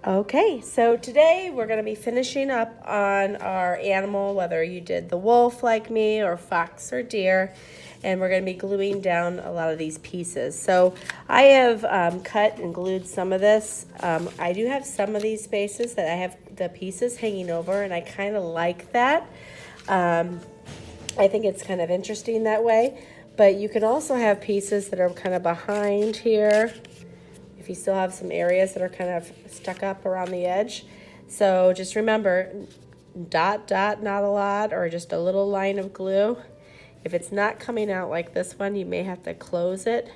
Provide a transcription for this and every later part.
Okay, so today we're going to be finishing up on our animal, whether you did the wolf like me or fox or deer, and we're going to be gluing down a lot of these pieces. So I have cut and glued some of this. I do have some of these spaces that I have the pieces hanging over, and I kind of like that. I think it's kind of interesting that way, but you can also have pieces that are kind of behind here if you still have some areas that are kind of stuck up around the edge. So just remember, dot, dot, not a lot, or just a little line of glue. If it's not coming out like this one, you may have to close it,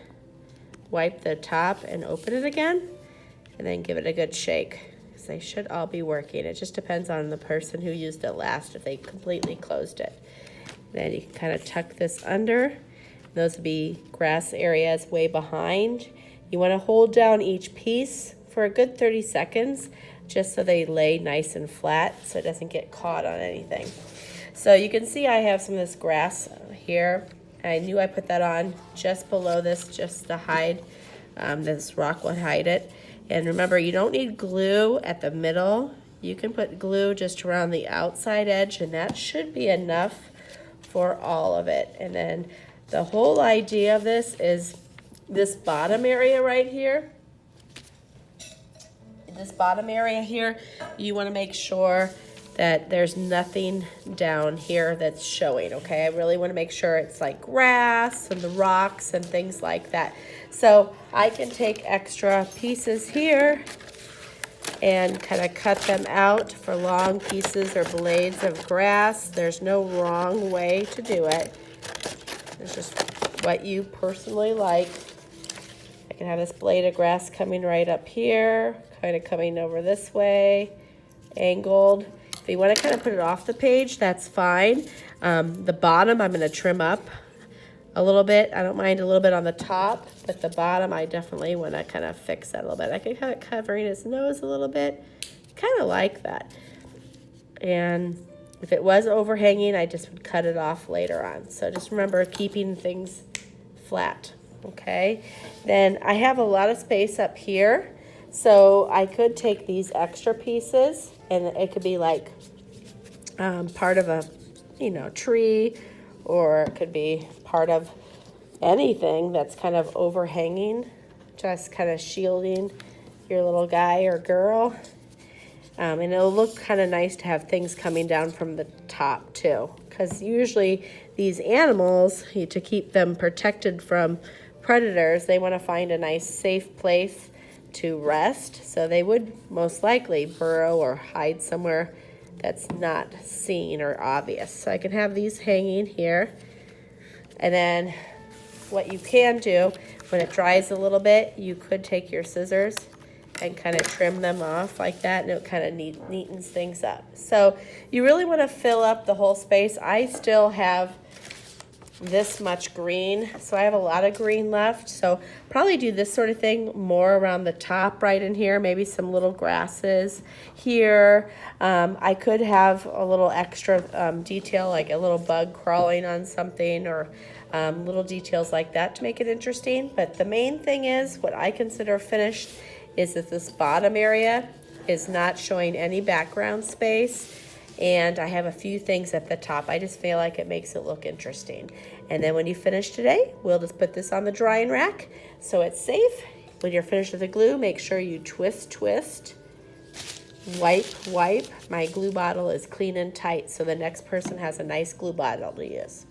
wipe the top, and open it again, and then give it a good shake, because they should all be working. It just depends on the person who used it last, if they completely closed it. Then you can kind of tuck this under. Those would be grass areas way behind. You want to hold down each piece for a good 30 seconds just so they lay nice and flat so it doesn't get caught on anything. So you can see I have some of this grass here. I knew I put that on just below this just to hide, this rock will hide it. And remember, you don't need glue at the middle. You can put glue just around the outside edge, and that should be enough for all of it. And then the whole idea of this is this bottom area right here, you want to make sure that there's nothing down here that's showing, okay? I really want to make sure it's like grass and the rocks and things like that. So I can take extra pieces here and kind of cut them out for long pieces or blades of grass. There's no wrong way to do it. It's just what you personally like. I can have this blade of grass coming right up here, kind of coming over this way, angled. If you want to kind of put it off the page, that's fine. The bottom I'm going to trim up a little bit. I don't mind a little bit on the top, but the bottom I definitely want to kind of fix that a little bit. I can kind of covering his nose a little bit. Kind of like that. And if it was overhanging, I just would cut it off later on. So just remember keeping things flat. Okay, then I have a lot of space up here, so I could take these extra pieces, and it could be like part of a, tree, or it could be part of anything that's kind of overhanging, just kind of shielding your little guy or girl. And it'll look kind of nice to have things coming down from the top too, because usually these animals, to keep them protected from predators, they want to find a nice safe place to rest, so they would most likely burrow or hide somewhere that's not seen or obvious. So I can have these hanging here, and then what you can do when it dries a little bit, you could take your scissors and kind of trim them off like that, and it kind of neatens things up. So you really want to fill up the whole space. I still have this much green, so I have a lot of green left, so probably do this sort of thing more around the top right in here, maybe some little grasses here. I could have a little extra detail, like a little bug crawling on something, or little details like that to make it interesting. But the main thing is, what I consider finished is that this bottom area is not showing any background space, and I have a few things at the top. I just feel like it makes it look interesting. And then when you finish today, we'll just put this on the drying rack so it's safe. When you're finished with the glue, make sure you twist, wipe. My glue bottle is clean and tight, so the next person has a nice glue bottle to use.